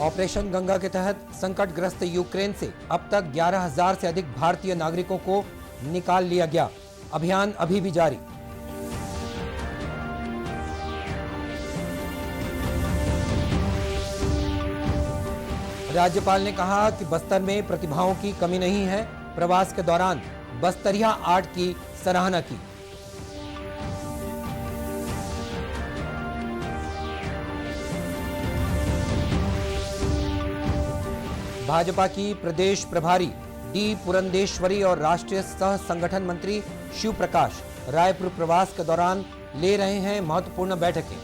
Operation Ganga के तहत संकटग्रस्त यूक्रेन से अब तक 11,000 से अधिक भारतीय नागरिकों को निकाल लिया गया। अभियान अभी भी जारी। राज्यपाल ने कहा कि बस्तर में प्रतिभाओं की कमी नहीं है। प्रवास के दौरान बस्तरिया आर्ट की सराहना की। भाजपा की प्रदेश प्रभारी डी पुरंदेश्वरी और राष्ट्रीय सह संगठन मंत्री शिव प्रकाश रायपुर प्रवास के दौरान ले रहे हैं महत्वपूर्ण बैठकें।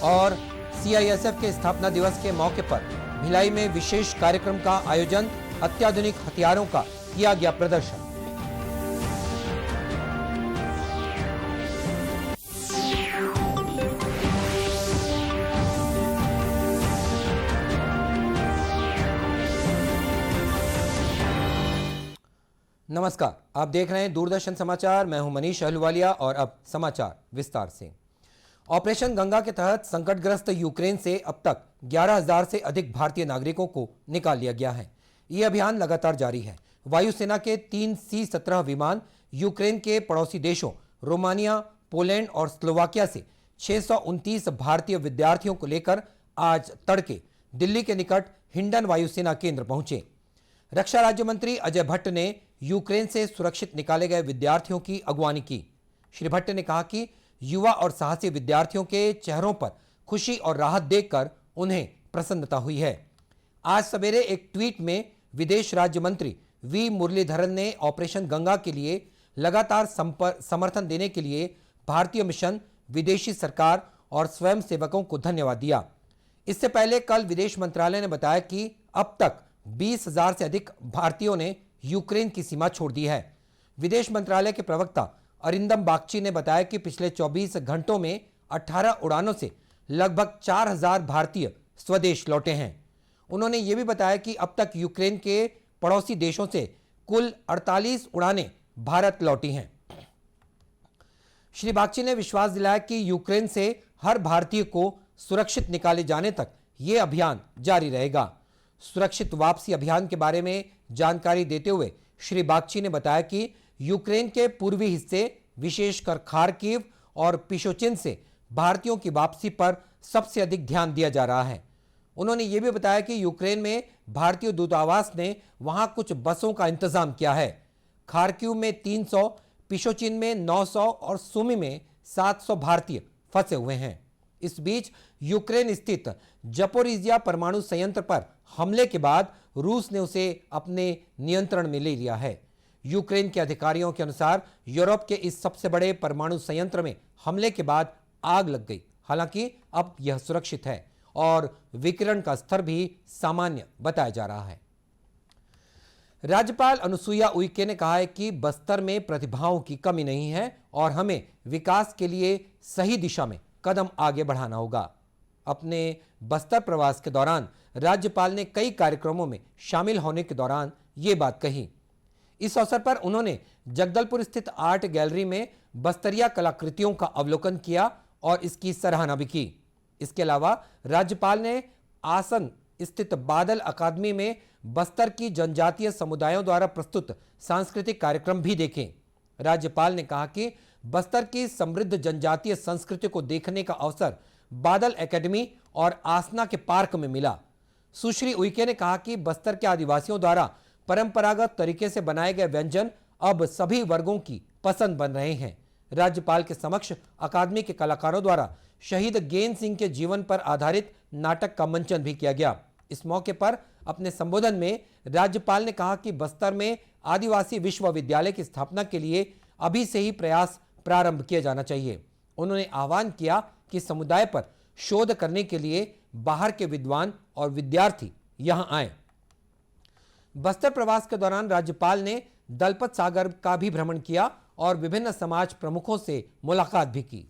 और सीआईएसएफ के स्थापना दिवस के मौके पर भिलाई में विशेष कार्यक्रम का आयोजन, अत्याधुनिक हथियारों का किया गया प्रदर्शन। नमस्कार, आप देख रहे हैं दूरदर्शन समाचार। मैं हूं मनीष अहलूवालिया और अब समाचार विस्तार से। ऑपरेशन गंगा के तहत संकटग्रस्त यूक्रेन से अब तक 11,000 से अधिक भारतीय नागरिकों को निकाल लिया गया है। ये अभियान लगातार जारी है। वायुसेना के 3 C-17 विमान यूक्रेन के पड़ोसी देशों रोमानिया, पोलैंड और स्लोवाकिया से 629 भारतीय विद्यार्थियों को लेकर आज तड़के दिल्ली के निकट हिंडन वायुसेना केंद्र पहुंचे। रक्षा राज्य मंत्री अजय भट्ट ने यूक्रेन से सुरक्षित निकाले गए विद्यार्थियों की अगवानी की। श्री भट्ट ने कहा कि युवा और साहसी विद्यार्थियों के चेहरों पर खुशी और राहत देखकर उन्हें प्रसन्नता हुई है। आज सवेरे एक ट्वीट में विदेश राज्य मंत्री वी मुरलीधरन ने ऑपरेशन गंगा के लिए लगातार समर्थन देने के लिए भारतीय मिशन, विदेशी सरकार और स्वयंसेवकों को धन्यवाद दिया। इससे पहले कल विदेश मंत्रालय ने बताया कि अब तक 20,000 से अधिक भारतीयों ने यूक्रेन की सीमा छोड़ दी है। विदेश मंत्रालय के प्रवक्ता अरिंदम बागची ने बताया कि पिछले 24 घंटों में 18 उड़ानों से लगभग 4,000 भारतीय स्वदेश लौटे हैं। उन्होंने ये भी बताया कि अब तक यूक्रेन के पड़ोसी देशों से कुल 48 उड़ानें भारत लौटी हैं। श्री बागची ने विश्वास दिलाया कि यूक्रेन से हर भारतीय को सुरक्षित निकाले जाने तक ये अभियान जारी रहेगा। सुरक्षित वापसी अभियान के बारे में जानकारी देते हुए श्री बागची ने बताया कि यूक्रेन के पूर्वी हिस्से, विशेषकर खार्किव और पिशोचिन से भारतीयों की वापसी पर सबसे अधिक ध्यान दिया जा रहा है। उन्होंने ये भी बताया कि यूक्रेन में भारतीय दूतावास ने वहां कुछ बसों का इंतजाम किया है। खार्किव में 300, पिशोचिन में 900 और सुमी में 700 भारतीय फंसे हुए हैं। इस बीच यूक्रेन स्थित जपोरिजिया परमाणु संयंत्र पर हमले के बाद रूस ने उसे अपने नियंत्रण में ले लिया है। यूक्रेन के अधिकारियों के अनुसार यूरोप के इस सबसे बड़े परमाणु संयंत्र में हमले के बाद आग लग गई। हालांकि अब यह सुरक्षित है और विकिरण का स्तर भी सामान्य बताया जा रहा है। राज्यपाल अनुसुईया उइके ने कहा है कि बस्तर में प्रतिभाओं की कमी नहीं है और हमें विकास के लिए सही दिशा में कदम आगे बढ़ाना होगा। अपने बस्तर प्रवास के दौरान राज्यपाल ने कई कार्यक्रमों में शामिल होने के दौरान ये बात कही। इस अवसर पर उन्होंने जगदलपुर स्थित आर्ट गैलरी में बस्तरिया कलाकृतियों का अवलोकन किया और इसकी सराहना भी की। इसके अलावा राज्यपाल ने आसन स्थित बादल अकादमी में बस्तर की जनजातीय समुदायों द्वारा प्रस्तुत सांस्कृतिक कार्यक्रम भी देखे। राज्यपाल ने कहा कि बस्तर की समृद्ध जनजातीय संस्कृति को देखने का अवसर बादल एकेडमी और आसना के पार्क में मिला। सुश्री उइके ने कहा कि बस्तर के आदिवासियों द्वारा परंपरागत तरीके से बनाए गए व्यंजन अब सभी वर्गों की पसंद बन रहे हैं। राज्यपाल के समक्ष अकादमी के कलाकारों द्वारा शहीद गेंद सिंह के जीवन पर आधारित नाटक का मंचन भी किया गया। इस मौके पर अपने संबोधन में राज्यपाल ने कहा कि बस्तर में आदिवासी विश्वविद्यालय की स्थापना के लिए अभी से ही प्रयास प्रारंभ किया जाना चाहिए। उन्होंने आह्वान किया कि समुदाय पर शोध करने के लिए बाहर के विद्वान और विद्यार्थी यहां आए। बस्तर प्रवास के दौरान राज्यपाल ने दलपत सागर का भी भ्रमण किया और विभिन्न समाज प्रमुखों से मुलाकात भी की।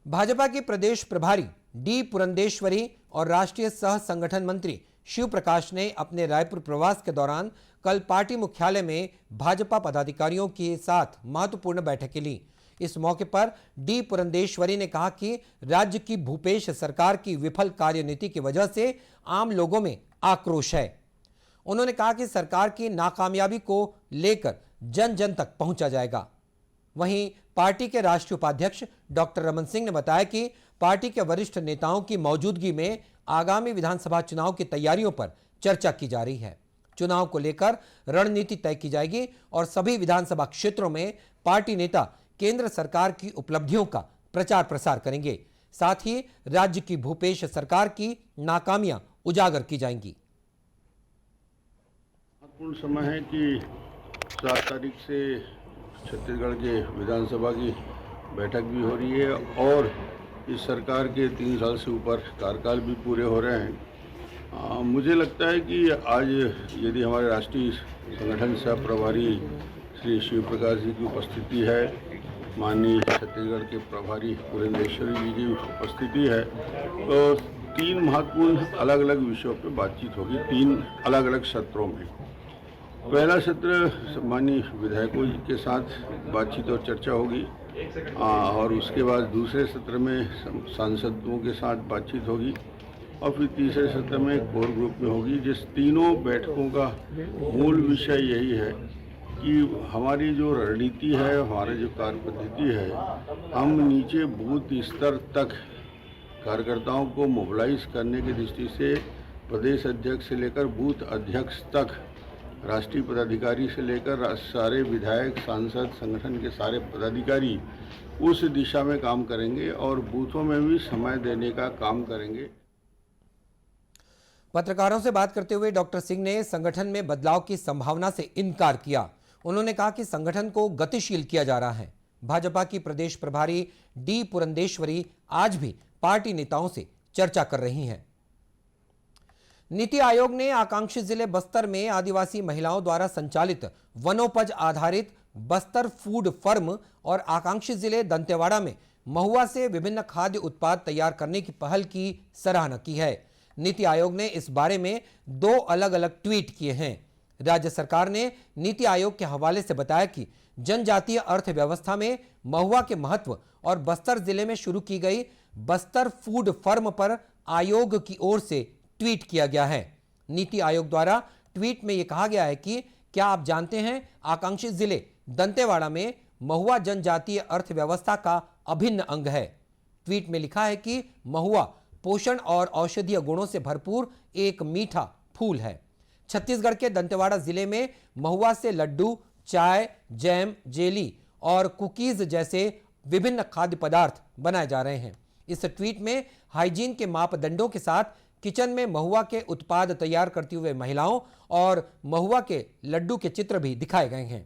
भाजपा की प्रदेश प्रभारी डी पुरंदेश्वरी और राष्ट्रीय सह संगठन मंत्री शिव प्रकाश ने अपने रायपुर प्रवास के दौरान कल पार्टी मुख्यालय में भाजपा पदाधिकारियों के साथ महत्वपूर्ण बैठकें ली। इस मौके पर डी पुरंदेश्वरी ने कहा कि राज्य की भूपेश सरकार की विफल कार्यनीति की वजह से आम लोगों में आक्रोश है। उन्होंने कहा कि सरकार की नाकामयाबी को लेकर जन जन तक पहुंचा जाएगा। वहीं पार्टी के राष्ट्रीय उपाध्यक्ष डॉक्टर रमन सिंह ने बताया कि पार्टी के वरिष्ठ नेताओं की मौजूदगी में आगामी विधानसभा चुनाव की तैयारियों पर चर्चा की जा रही है। चुनाव को लेकर रणनीति तय की जाएगी और सभी विधानसभा क्षेत्रों में पार्टी नेता केंद्र सरकार की उपलब्धियों का प्रचार प्रसार करेंगे। साथ ही राज्य की भूपेश सरकार की नाकामियां उजागर की जाएंगी। महत्वपूर्ण समय है कि 7 तारीख से छत्तीसगढ़ के विधानसभा की बैठक भी हो रही है और इस सरकार के 3 साल से ऊपर कार्यकाल भी पूरे हो रहे हैं। मुझे लगता है कि आज यदि हमारे राष्ट्रीय संगठन सह प्रभारी श्री शिव प्रकाश जी की उपस्थिति है, माननीय छत्तीसगढ़ के प्रभारी पुरंदेश्वरी जी की उपस्थिति है, तो 3 महत्वपूर्ण अलग अलग विषयों पर बातचीत होगी 3 अलग अलग सत्रों में। पहला सत्र माननीय विधायकों के साथ बातचीत और चर्चा होगी और उसके बाद दूसरे सत्र में सांसदों के साथ बातचीत होगी और फिर तीसरे सत्र में कोर ग्रुप में होगी। जिस तीनों बैठकों का मूल विषय यही है कि हमारी जो रणनीति है, हमारी जो कार्य पद्धति है, हम नीचे बूथ स्तर तक कार्यकर्ताओं को मोबिलाइज करने की दृष्टि से प्रदेश अध्यक्ष से लेकर बूथ अध्यक्ष तक, राष्ट्रीय पदाधिकारी से लेकर सारे विधायक, सांसद, संगठन के सारे पदाधिकारी उस दिशा में काम करेंगे और बूथों में भी समय देने का काम करेंगे। पत्रकारों से बात करते हुए डॉक्टर सिंह ने संगठन में बदलाव की संभावना से इनकार किया। उन्होंने कहा कि संगठन को गतिशील किया जा रहा है। भाजपा की प्रदेश प्रभारी डी पुरंदेश्वरी आज भी पार्टी नेताओं से चर्चा कर रही हैं। नीति आयोग ने आकांक्षी जिले बस्तर में आदिवासी महिलाओं द्वारा संचालित वनोपज आधारित बस्तर फूड फर्म और आकांक्षी जिले दंतेवाड़ा में महुआ से विभिन्न खाद्य उत्पाद तैयार करने की पहल की सराहना की है। नीति आयोग ने इस बारे में 2 अलग अलग ट्वीट किए हैं। राज्य सरकार ने नीति आयोग के हवाले से बताया कि जनजातीय अर्थव्यवस्था में महुआ के महत्व और बस्तर जिले में शुरू की गई बस्तर फूड फर्म पर आयोग की ओर से ट्वीट किया गया है। नीति आयोग द्वारा ट्वीट में यह कहा गया है कि क्या आप जानते हैं, आकांक्षी जिले दंतेवाड़ा में महुआ जनजातीय अर्थव्यवस्था का अभिन्न अंग है। ट्वीट में लिखा है कि महुआ पोषण और औषधीय गुणों से भरपूर एक मीठा फूल है। छत्तीसगढ़ के दंतेवाड़ा जिले में महुआ से लड्डू, चाय, जैम, जेली और कुकीज जैसे विभिन्न खाद्य पदार्थ बनाए जा रहे हैं। इस ट्वीट में हाइजीन के मापदंडों के साथ किचन में महुआ के उत्पाद तैयार करती हुए महिलाओं और महुआ के लड्डू के चित्र भी दिखाए गए हैं।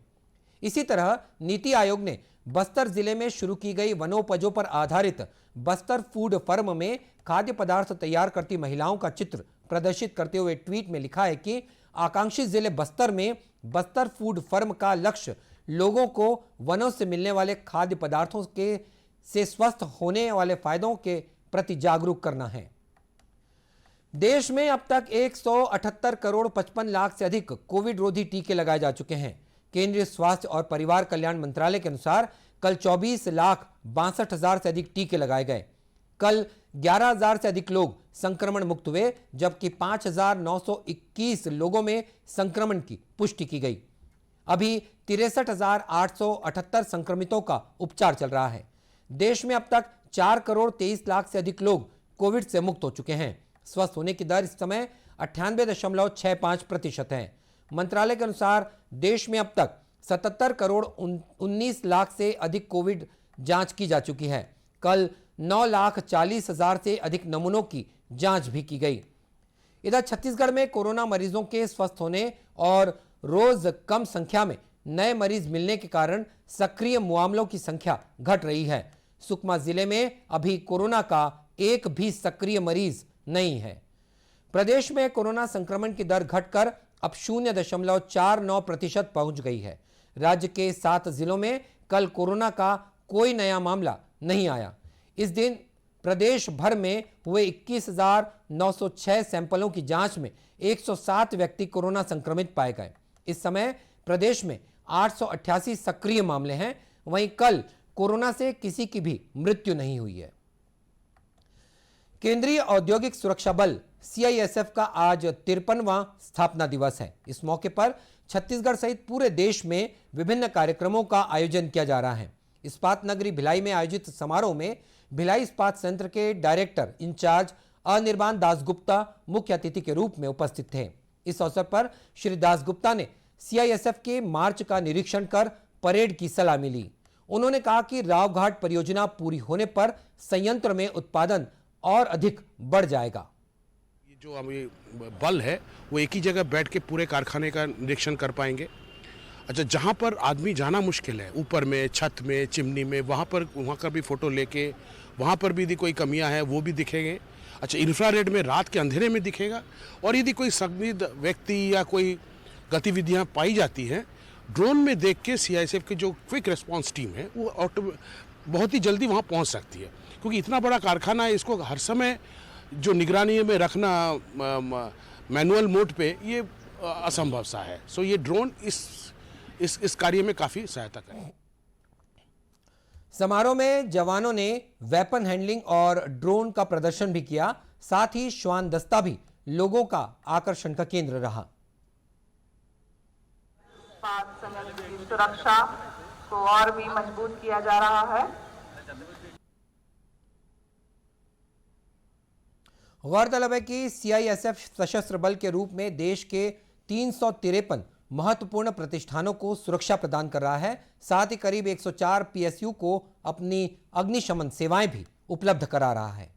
इसी तरह नीति आयोग ने बस्तर जिले में शुरू की गई वनोपजों पर आधारित बस्तर फूड फर्म में खाद्य पदार्थ तैयार करती महिलाओं का चित्र प्रदर्शित करते हुए ट्वीट में लिखा है कि आकांक्षी जिले बस्तर में बस्तर फूड फर्म का लक्ष्य लोगों को वनों से मिलने वाले खाद्य पदार्थों के से स्वस्थ होने वाले फायदों के प्रति जागरूक करना है। देश में अब तक 178 करोड़ 55 लाख से अधिक कोविड रोधी टीके लगाए जा चुके हैं। केंद्रीय स्वास्थ्य और परिवार कल्याण मंत्रालय के अनुसार कल 24,62,000 से अधिक टीके लगाए गए। कल 11,000 से अधिक लोग संक्रमण मुक्त हुए, जबकि 5,921 लोगों में संक्रमण की पुष्टि की गई। अभी 63,878 संक्रमितों का उपचार चल रहा है। देश में अब तक 4 करोड़ 23 लाख से अधिक लोग कोविड से मुक्त हो चुके हैं। स्वस्थ होने की दर इस समय 98.65% है। मंत्रालय के अनुसार देश में अब तक 77 करोड़ 19 लाख से अधिक कोविड जांच की जा चुकी है। कल 9,40,000 से अधिक नमूनों की जांच भी की गई। इधर छत्तीसगढ़ में कोरोना मरीजों के स्वस्थ होने और रोज कम संख्या में नए मरीज मिलने के कारण सक्रिय मामलों की संख्या घट रही है। सुकमा जिले में अभी कोरोना का एक भी सक्रिय मरीज नहीं है। प्रदेश में कोरोना संक्रमण की दर घटकर अब 0.49% पहुंच गई है। राज्य के 7 जिलों में कल कोरोना का कोई नया मामला नहीं आया। इस दिन प्रदेश भर में हुए 21,906 सैंपलों की जांच में 107 व्यक्ति कोरोना संक्रमित पाए गए। इस समय प्रदेश में 888 सक्रिय मामले हैं। वहीं कल कोरोना से किसी की भी मृत्यु नहीं हुई है। केंद्रीय औद्योगिक सुरक्षा बल सीआईएसएफ का आज 53वां स्थापना दिवस है। इस मौके पर छत्तीसगढ़ सहित पूरे देश में विभिन्न कार्यक्रमों का आयोजन किया जा रहा है। इस्पात नगरी भिलाई में आयोजित समारोह में भिलाई इस्पात संयंत्र के डायरेक्टर इंचार्ज अनिर्बान दासगुप्ता मुख्य अतिथि के रूप में उपस्थित थे। इस अवसर पर श्री दासगुप्ता ने सीआईएसएफ के मार्च का निरीक्षण कर परेड की सलामी ली। उन्होंने कहा कि रावघाट परियोजना पूरी होने पर संयंत्र में उत्पादन और अधिक बढ़ जाएगा। जो अभी बल है वो एक ही जगह बैठ के पूरे कारखाने का निरीक्षण कर पाएंगे। अच्छा, जहाँ पर आदमी जाना मुश्किल है, ऊपर में, छत में, चिमनी में, वहाँ का भी फोटो लेके वहाँ पर भी यदि कोई कमियां हैं वो भी दिखेंगे। अच्छा, इंफ्रारेड में रात के अंधेरे में दिखेगा। और यदि कोई संदिग्ध व्यक्ति या कोई गतिविधियाँ पाई जाती हैं, ड्रोन में देख के सीआईएसएफ की जो क्विक रिस्पांस टीम है वो बहुत ही जल्दी वहाँ पहुँच सकती है। क्योंकि इतना बड़ा कारखाना है, इसको हर समय जो निगरानी में रखना मैनुअल मोड पे ये असंभव सा है। सो ये ड्रोन इस कार्य में काफ़ी सहायता करेगा। समारोह में जवानों ने वेपन हैंडलिंग और ड्रोन का प्रदर्शन भी किया। साथ ही श्वान दस्ता भी लोगों का आकर्षण का केंद्र रहा। सुरक्षा को और भी मजबूत किया जा रहा है। गौरतलब है कि सीआईएसएफ सशस्त्र बल के रूप में देश के 353 महत्वपूर्ण प्रतिष्ठानों को सुरक्षा प्रदान कर रहा है। साथ ही करीब 104 पीएसयू को अपनी अग्निशमन सेवाएं भी उपलब्ध करा रहा है।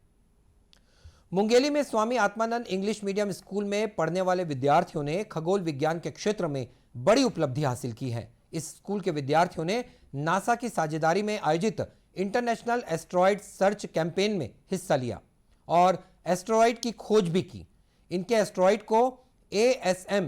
मुंगेली में Swami Atmanand English medium school में पढ़ने वाले विद्यार्थियों ने खगोल विज्ञान के क्षेत्र में बड़ी उपलब्धि हासिल की है। इस स्कूल के विद्यार्थियों ने नासा की साझेदारी में आयोजित इंटरनेशनल एस्ट्रॉयड सर्च कैंपेन में हिस्सा लिया और एस्ट्रॉयड की खोज भी की। इनके एस्ट्रॉयड को ASM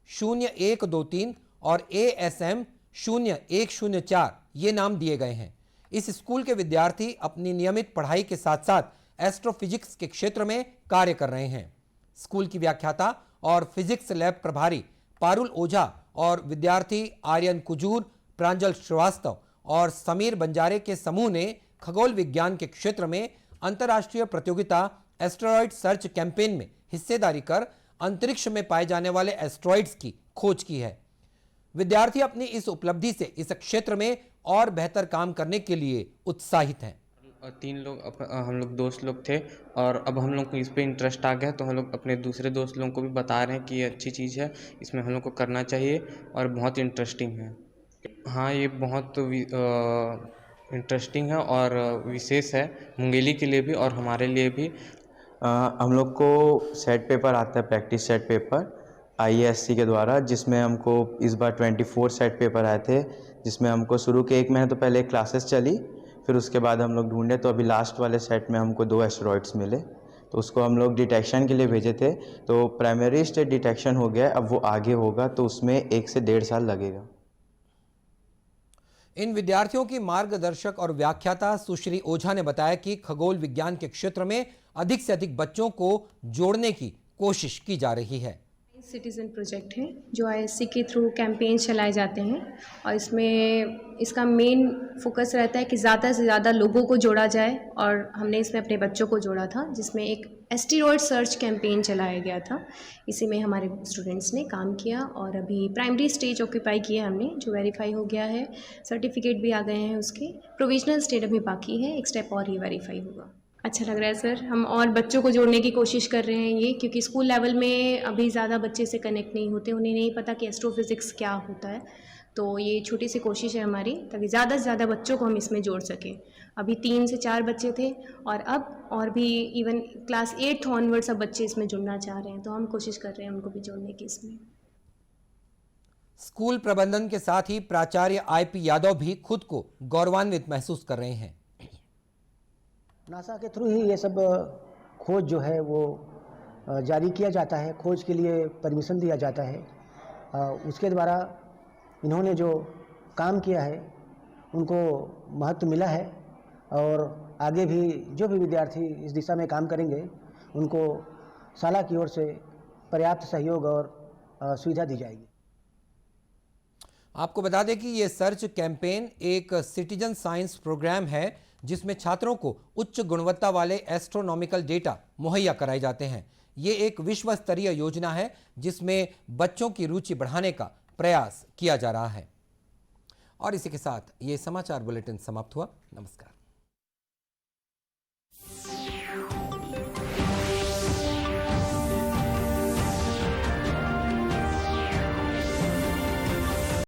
0123 और ASM 0104 ये नाम दिए गए हैं। इस स्कूल के विद्यार्थी अपनी नियमित पढ़ाई के साथ साथ एस्ट्रोफिजिक्स के क्षेत्र में कार्य कर रहे हैं। स्कूल की व्याख्याता और फिजिक्स लैब प्रभारी पारुल ओझा और विद्यार्थी आर्यन कुजूर, प्रांजल श्रीवास्तव और समीर बंजारे के समूह ने खगोल विज्ञान के क्षेत्र में अंतर्राष्ट्रीय प्रतियोगिता एस्ट्रॉयड सर्च कैंपेन में हिस्सेदारी कर अंतरिक्ष में पाए जाने वाले एस्ट्रॉयड्स की खोज की है। विद्यार्थी अपनी इस उपलब्धि से इस क्षेत्र में और बेहतर काम करने के लिए उत्साहित हैं। 3 लोग हम लोग दोस्त लोग थे और अब हम लोग को इस पे इंटरेस्ट आ गया, तो हम लोग अपने दूसरे दोस्त लोगों को भी बता रहे हैं कि ये अच्छी चीज़ है, इसमें हम लोग को करना चाहिए और बहुत इंटरेस्टिंग है। हाँ, ये बहुत इंटरेस्टिंग है और विशेष है मुंगेली के लिए भी और हमारे लिए भी। हम लोग को सेट पेपर आता है, प्रैक्टिस सेट पेपर IASC के द्वारा, जिसमें हमको इस बार 24 सेट पेपर आए थे, जिसमें हमको शुरू के 1 महीने तो पहले क्लासेस चली, फिर उसके बाद हम लोग ढूंढे तो अभी लास्ट वाले सेट में हमको 2 एस्टेरॉइड्स मिले, तो उसको हम लोग डिटेक्शन के लिए भेजे थे। तो प्राइमरी स्टेज डिटेक्शन हो गया, अब वो आगे होगा तो उसमें 1 से 1.5 साल लगेगा। इन विद्यार्थियों की मार्गदर्शक और व्याख्याता सुश्री ओझा ने बताया कि खगोल विज्ञान के क्षेत्र में अधिक से अधिक बच्चों को जोड़ने की कोशिश की जा रही है। सिटीज़न प्रोजेक्ट है जो IASC के थ्रू कैंपेन चलाए जाते हैं और इसमें इसका मेन फोकस रहता है कि ज़्यादा से ज़्यादा लोगों को जोड़ा जाए और हमने इसमें अपने बच्चों को जोड़ा था, जिसमें एक एस्टेरॉयड सर्च कैंपेन चलाया गया था। इसी में हमारे स्टूडेंट्स ने काम किया और अभी प्राइमरी स्टेज ऑक्यूपाई किया हमने, जो वेरीफाई हो गया है, सर्टिफिकेट भी आ गए हैं उसके। प्रोविजनल स्टेज अभी बाकी है, एक स्टेप और ही वेरीफाई होगा। अच्छा लग रहा है सर, हम और बच्चों को जोड़ने की कोशिश कर रहे हैं ये, क्योंकि स्कूल लेवल में अभी ज़्यादा बच्चे से कनेक्ट नहीं होते, उन्हें नहीं पता कि एस्ट्रोफिज़िक्स क्या होता है। तो ये छोटी सी कोशिश है हमारी, ताकि ज़्यादा से ज़्यादा बच्चों को हम इसमें जोड़ सकें। अभी 3 से 4 बच्चे थे और अब और भी इवन क्लास 8 ऑनवर्ड सब बच्चे इसमें जुड़ना चाह रहे हैं, तो हम कोशिश कर रहे हैं उनको भी जोड़ने की इसमें। स्कूल प्रबंधन के साथ ही प्राचार्य IP यादव भी खुद को गौरवान्वित महसूस कर रहे हैं। नासा के थ्रू ही ये सब खोज जो है वो जारी किया जाता है, खोज के लिए परमिशन दिया जाता है। उसके द्वारा इन्होंने जो काम किया है उनको महत्व मिला है और आगे भी जो भी विद्यार्थी इस दिशा में काम करेंगे उनको शाला की ओर से पर्याप्त सहयोग और सुविधा दी जाएगी। आपको बता दें कि ये सर्च कैंपेन एक सिटीजन साइंस प्रोग्राम है जिसमें छात्रों को उच्च गुणवत्ता वाले एस्ट्रोनॉमिकल डेटा मुहैया कराए जाते हैं। ये एक विश्व स्तरीय योजना है जिसमें बच्चों की रुचि बढ़ाने का प्रयास किया जा रहा है। और इसी के साथ ये समाचार बुलेटिन समाप्त हुआ। नमस्कार।